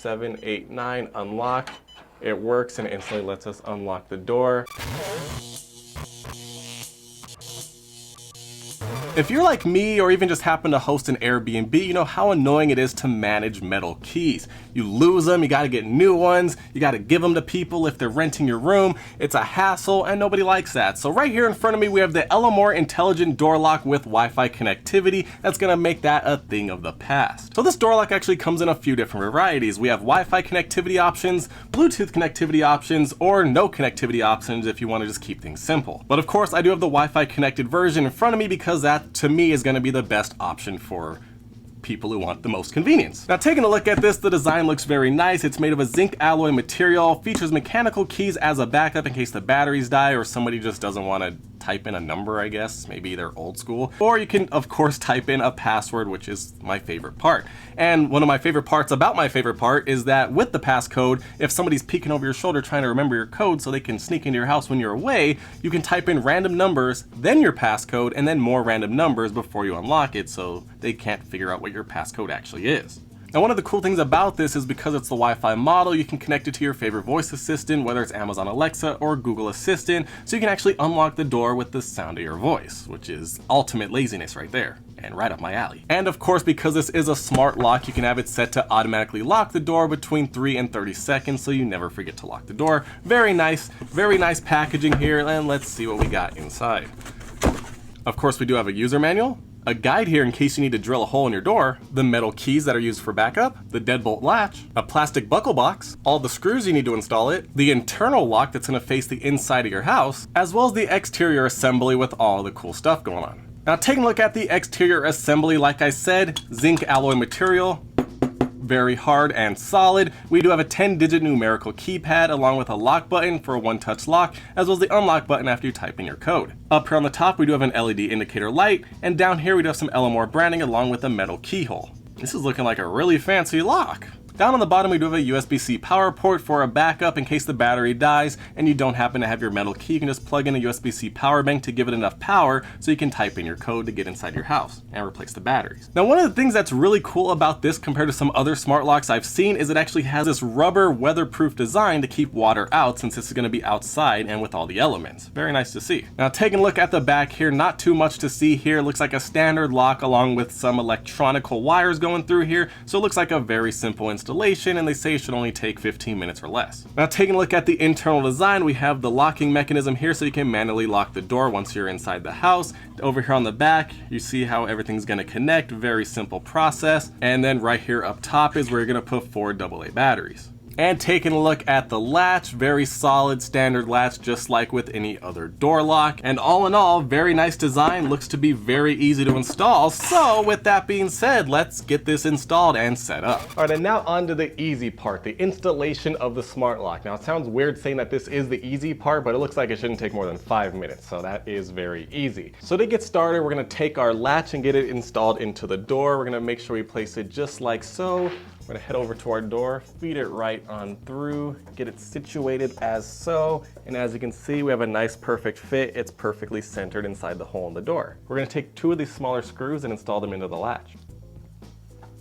7, 8, 9, unlock. It works and instantly lets us unlock the door. If you're like me or even just happen to host an Airbnb, you know how annoying it is to manage metal keys. You lose them, you gotta get new ones, you gotta give them to people if they're renting your room. It's a hassle and nobody likes that. So right here in front of me we have the ELAMOR intelligent door lock with Wi-Fi connectivity that's gonna make that a thing of the past. So this door lock actually comes in a few different varieties. We have Wi-Fi connectivity options, Bluetooth connectivity options, or no connectivity options if you wanna just keep things simple. But of course I do have the Wi-Fi connected version in front of me because that to me is going to be the best option for people who want the most convenience. Now taking a look at this, the design looks very nice. It's made of a zinc alloy material, features mechanical keys as a backup in case the batteries die or somebody just doesn't want to type in a number, I guess. Maybe they're old school. Or you can, of course, type in a password, which is my favorite part. And one of my favorite parts about my favorite part is that with the passcode, if somebody's peeking over your shoulder trying to remember your code so they can sneak into your house when you're away, you can type in random numbers, then your passcode, and then more random numbers before you unlock it so they can't figure out what your passcode actually is. Now one of the cool things about this is because it's the Wi-Fi model, you can connect it to your favorite voice assistant, whether it's Amazon Alexa or Google Assistant, so you can actually unlock the door with the sound of your voice, which is ultimate laziness right there, and right up my alley. And of course, because this is a smart lock, you can have it set to automatically lock the door between 3 and 30 seconds, so you never forget to lock the door. Very nice packaging here, and let's see what we got inside. Of course, we do have a user manual, a guide here in case you need to drill a hole in your door, the metal keys that are used for backup, the deadbolt latch, a plastic buckle box, all the screws you need to install it, the internal lock that's going to face the inside of your house, as well as the exterior assembly with all the cool stuff going on. Now taking a look at the exterior assembly, like I said, zinc alloy material, very hard and solid. We do have a 10-digit numerical keypad along with a lock button for a one-touch lock, as well as the unlock button after you type in your code. Up here on the top we do have an LED indicator light, and down here we do have some ELAMOR branding along with a metal keyhole. This is looking like a really fancy lock. Down on the bottom we do have a USB-C power port for a backup in case the battery dies and you don't happen to have your metal key. You can just plug in a USB-C power bank to give it enough power so you can type in your code to get inside your house and replace the batteries. Now one of the things that's really cool about this compared to some other smart locks I've seen is it actually has this rubber weatherproof design to keep water out since this is going to be outside and with all the elements. Very nice to see. Now taking a look at the back here, not too much to see here. It looks like a standard lock along with some electronical wires going through here, so it looks like a very simple installation, and they say it should only take 15 minutes or less. Now taking a look at the internal design, we have the locking mechanism here so you can manually lock the door once you're inside the house. Over here on the back, you see how everything's going to connect, very simple process. And then right here up top is where you're going to put 4 AA batteries. And taking a look at the latch, very solid standard latch just like with any other door lock. And all in all, very nice design, looks to be very easy to install. So with that being said, let's get this installed and set up. All right, and now on to the easy part, the installation of the smart lock. Now it sounds weird saying that this is the easy part, but it looks like it shouldn't take more than 5 minutes. So that is very easy. So to get started, we're gonna take our latch and get it installed into the door. We're gonna make sure we place it just like so. We're gonna head over to our door, feed it right on through, get it situated as so, and as you can see, we have a nice perfect fit. It's perfectly centered inside the hole in the door. We're gonna take 2 of these smaller screws and install them into the latch.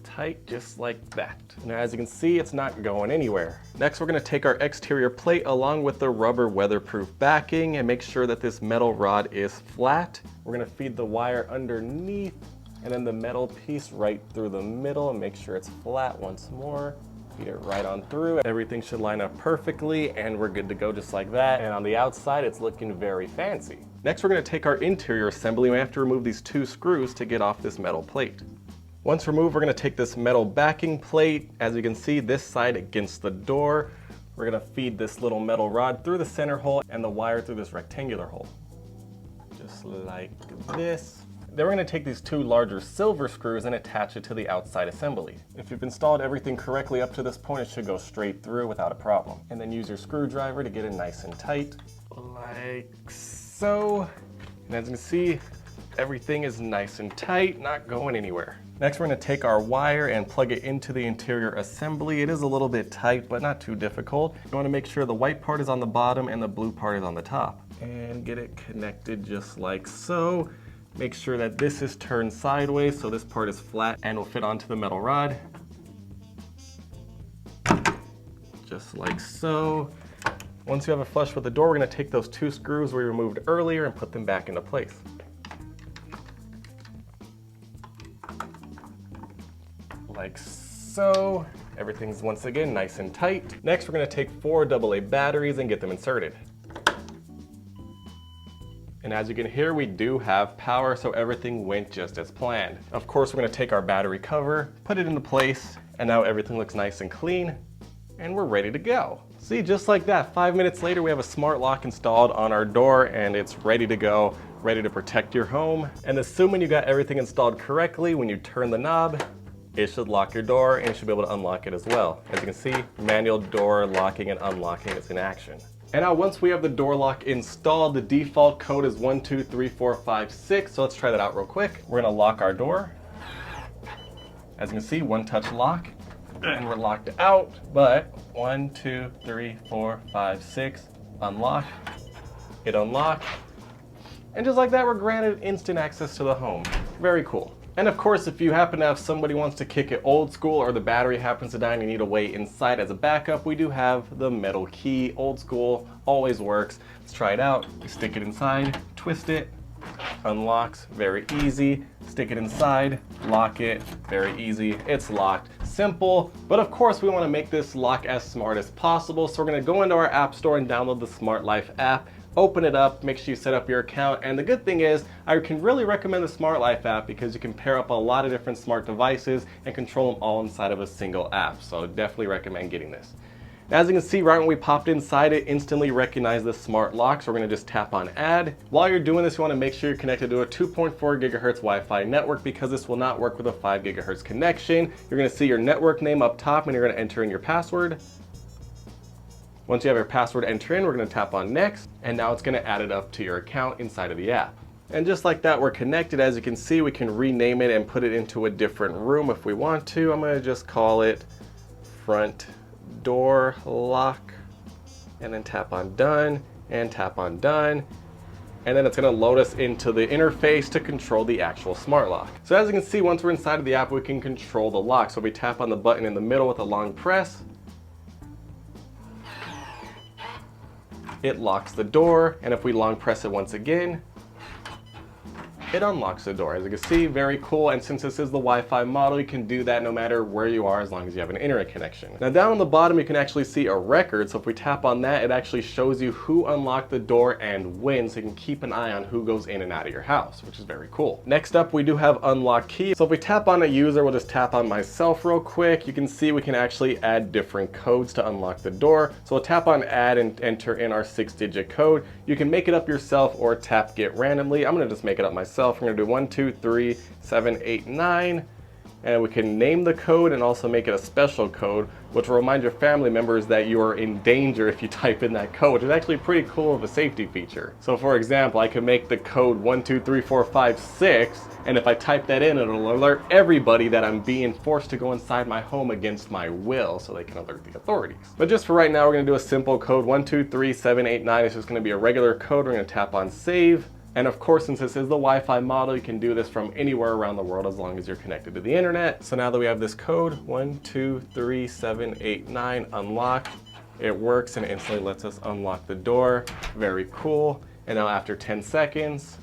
Tight, just like that. Now as you can see, it's not going anywhere. Next, we're gonna take our exterior plate along with the rubber weatherproof backing and make sure that this metal rod is flat. We're gonna feed the wire underneath and then the metal piece right through the middle and make sure it's flat once more. Feed it right on through. Everything should line up perfectly and we're good to go just like that. And on the outside, it's looking very fancy. Next, we're gonna take our interior assembly. We have to remove these 2 screws to get off this metal plate. Once removed, we're gonna take this metal backing plate. As you can see, this side against the door. We're gonna feed this little metal rod through the center hole and the wire through this rectangular hole. Just like this. Then we're going to take these 2 larger silver screws and attach it to the outside assembly. If you've installed everything correctly up to this point, it should go straight through without a problem. And then use your screwdriver to get it nice and tight, like so. And as you can see, everything is nice and tight, not going anywhere. Next, we're going to take our wire and plug it into the interior assembly. It is a little bit tight, but not too difficult. You want to make sure the white part is on the bottom and the blue part is on the top. And get it connected just like so. Make sure that this is turned sideways so this part is flat and will fit onto the metal rod. just like so. Once you have it flush with the door, we're going to take those 2 screws we removed earlier and put them back into place. Like so. Everything's once again nice and tight. Next, we're going to take 4 AA batteries and get them inserted. And as you can hear, we do have power, so everything went just as planned. Of course, we're going to take our battery cover, put it into place, and now everything looks nice and clean, and we're ready to go. See, just like that, 5 minutes later, we have a smart lock installed on our door, and it's ready to go, ready to protect your home. And assuming you got everything installed correctly, when you turn the knob, it should lock your door, and you should be able to unlock it as well. As you can see, manual door locking and unlocking is in action. And now once we have the door lock installed, the default code is 123456. So let's try that out real quick. We're gonna lock our door. As you can see, 1-touch lock, and we're locked out. But 1, 2, 3, 4, 5, 6, unlock. It unlocked. And just like that, we're granted instant access to the home. Very cool. And of course, if you happen to have somebody wants to kick it old school or the battery happens to die and you need a way inside as a backup, we do have the metal key. Old school, always works. Let's try it out. You stick it inside, twist it, unlocks, very easy. Stick it inside, lock it, very easy. It's locked. Simple, but of course we want to make this lock as smart as possible. So we're going to go into our app store and download the Smart Life app. Open it up, make sure you set up your account, and the good thing is I can really recommend the Smart Life app because you can pair up a lot of different smart devices and control them all inside of a single app, so definitely recommend getting this. As you can see, right when we popped inside, it instantly recognized the smart lock, so we're going to just tap on add. While you're doing this, you want to make sure you're connected to a 2.4 gigahertz Wi-Fi network because this will not work with a 5 gigahertz connection. You're going to see your network name up top and you're going to enter in your password. Once you have your password entered in, we're going to tap on next, and now it's going to add it up to your account inside of the app. And just like that, we're connected. As you can see, we can rename it and put it into a different room if we want to. I'm going to just call it front door lock, and then tap on done and tap on done. And then it's going to load us into the interface to control the actual smart lock. So as you can see, once we're inside of the app, we can control the lock. So we tap on the button in the middle with a long press. It locks the door, and if we long press it once again, it unlocks the door. As you can see, very cool, and since this is the Wi-Fi model, you can do that no matter where you are as long as you have an internet connection. Now down on the bottom, you can actually see a record, so if we tap on that, it actually shows you who unlocked the door and when, so you can keep an eye on who goes in and out of your house, which is very cool. Next up, we do have unlock key. So if we tap on a user, we'll just tap on myself real quick. You can see we can actually add different codes to unlock the door. So we'll tap on add and enter in our 6-digit code. You can make it up yourself or tap get randomly. I'm gonna just make it up myself. I'm gonna do 1, 2, 3, 7, 8, 9. And we can name the code and also make it a special code, which will remind your family members that you are in danger if you type in that code, which is actually pretty cool of a safety feature. So for example, I can make the code 123456, and if I type that in, it'll alert everybody that I'm being forced to go inside my home against my will, so they can alert the authorities. But just for right now, we're gonna do a simple code 123789. It's just gonna be a regular code. We're gonna tap on save. And of course, since this is the Wi-Fi model, you can do this from anywhere around the world as long as you're connected to the internet. So now that we have this code, 123789 unlocked, it works and instantly lets us unlock the door. Very cool. And now after 10 seconds,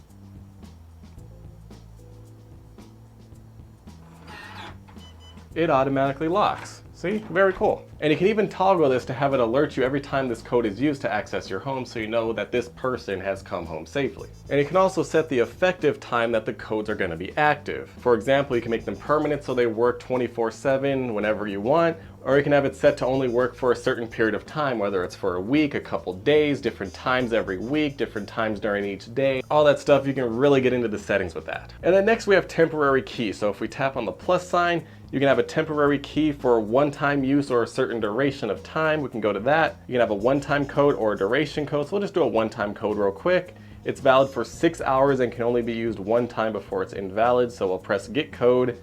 it automatically locks. See, very cool. And you can even toggle this to have it alert you every time this code is used to access your home, so you know that this person has come home safely. And you can also set the effective time that the codes are going to be active. For example, you can make them permanent so they work 24/7 whenever you want, or you can have it set to only work for a certain period of time, whether it's for a week, a couple days, different times every week, different times during each day. All that stuff, you can really get into the settings with that. And then next we have temporary key. So if we tap on the plus sign, you can have a temporary key for one-time use or a certain duration of time. We can go to that. You can have a one-time code or a duration code. So we'll just do a one-time code real quick. It's valid for 6 hours and can only be used one time before it's invalid. So we'll press get code.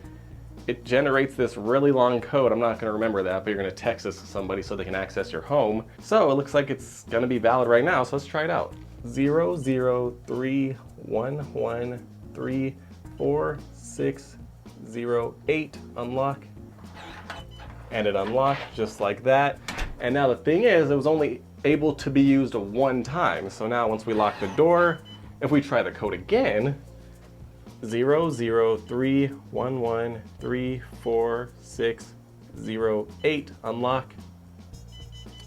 It generates this really long code. I'm not gonna remember that, but you're gonna text this to somebody so they can access your home. So it looks like it's gonna be valid right now. So let's try it out. 00311346608 unlock, and it unlocked just like that. And now the thing is, it was only able to be used one time. So now once we lock the door, if we try the code again, 00311346608 unlock,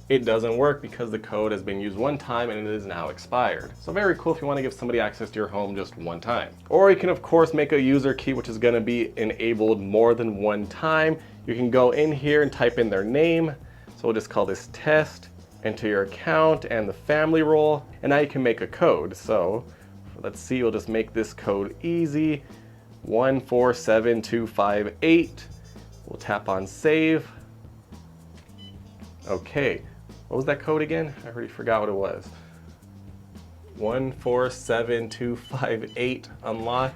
it doesn't work because the code has been used one time and it is now expired. So very cool if you want to give somebody access to your home just one time. Or you can of course make a user key which is going to be enabled more than one time. You can go in here and type in their name. So we'll just call this test, enter your account and the family role, and now you can make a code. So let's see, we'll just make this code easy. 147258. We'll tap on save. Okay. What was that code again? I already forgot what it was. 147258 unlock,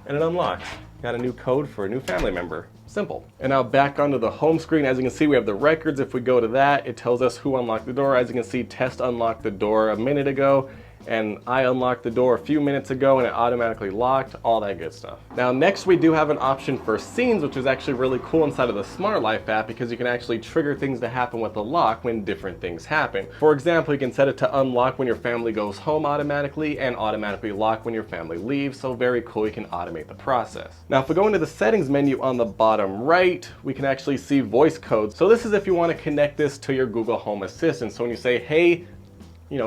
and it unlocks. Got a new code for a new family member. Simple. And now back onto the home screen, as you can see, we have the records. If we go to that, it tells us who unlocked the door. As you can see, Test unlocked the door a minute ago, and I unlocked the door a few minutes ago and it automatically locked, all that good stuff. Now next we do have an option for scenes, which is actually really cool inside of the Smart Life app because you can actually trigger things to happen with the lock when different things happen. For example, you can set it to unlock when your family goes home automatically and automatically lock when your family leaves, so very cool, you can automate the process. Now if we go into the settings menu on the bottom right, we can actually see voice codes. So this is if you want to connect this to your Google Home Assistant. So when you say, hey,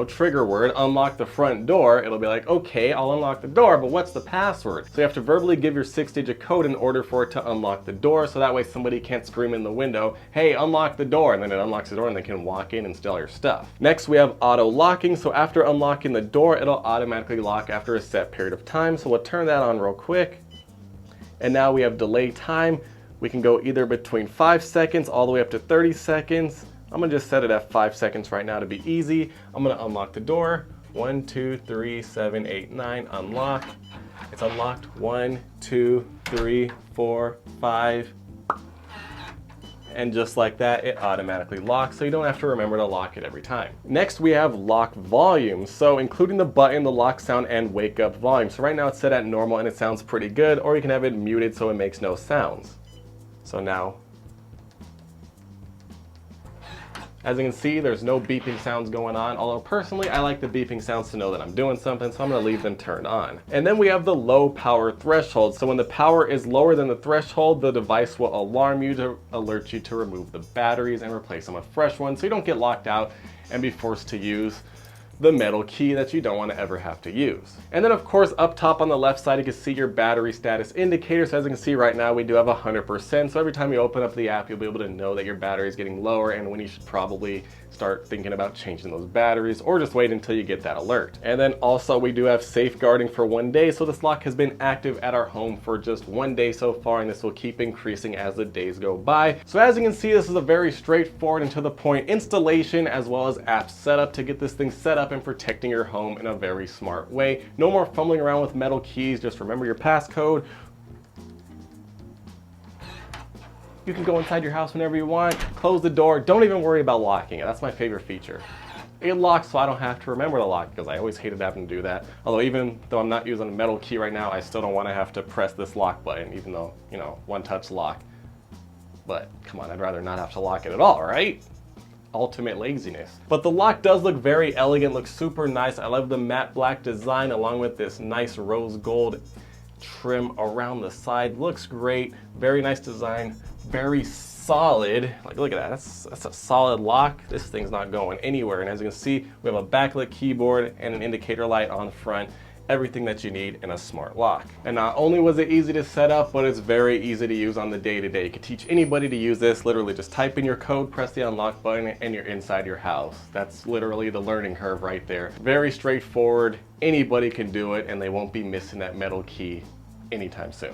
trigger word, unlock the front door, it'll be like, okay, I'll unlock the door, but what's the password? So you have to verbally give your 6-digit code in order for it to unlock the door, so that way somebody can't scream in the window, hey, unlock the door, and then it unlocks the door and they can walk in and steal your stuff. Next, we have auto locking, so after unlocking the door, it'll automatically lock after a set period of time, so we'll turn that on real quick. And now we have delay time. We can go either between 5 seconds all the way up to 30 seconds. I'm gonna just set it at 5 seconds right now to be easy. I'm gonna unlock the door. 1, 2, 3, 7, 8, 9, unlock. It's unlocked. 1, 2, 3, 4, 5. And just like that, it automatically locks, so you don't have to remember to lock it every time. Next, we have lock volume. So including the button, the lock sound, and wake up volume. So right now it's set at normal and it sounds pretty good, or you can have it muted so it makes no sounds. So now, as you can see, there's no beeping sounds going on, although personally I like the beeping sounds to know that I'm doing something, so I'm going to leave them turned on. And then we have the low power threshold. So when the power is lower than the threshold, the device will alarm you to alert you to remove the batteries and replace them with fresh ones, so you don't get locked out and be forced to use the metal key that you don't want to ever have to use. And then of course up top on the left side you can see your battery status indicator. So as you can see right now we do have 100%, so every time you open up the app you'll be able to know that your battery is getting lower and when you should probably start thinking about changing those batteries, or just wait until you get that alert. And then also we do have safeguarding for 1 day, so this lock has been active at our home for just 1 day so far, and this will keep increasing as the days go by. So as you can see, this is a very straightforward and to the point installation as well as app setup to get this thing set up and protecting your home in a very smart way. No more fumbling around with metal keys, just remember your passcode. You can go inside your house whenever you want, close the door, don't even worry about locking it. That's my favorite feature. It locks so I don't have to remember to lock, because I always hated having to do that. Although even though I'm not using a metal key right now, I still don't want to have to press this lock button, even though, one touch lock. But come on, I'd rather not have to lock it at all, right? Ultimate laziness. But the lock does look very elegant, looks super nice. I love the matte black design along with this nice rose gold trim around the side. Looks great, very nice design, very solid. Like, look at that, that's a solid lock. This thing's not going anywhere. And as you can see, we have a backlit keyboard and an indicator light on the front. Everything that you need in a smart lock. And not only was it easy to set up, but it's very easy to use on the day-to-day. You can teach anybody to use this. Literally just type in your code, press the unlock button, and you're inside your house. That's literally the learning curve right there. Very straightforward. Anybody can do it, and they won't be missing that metal key anytime soon.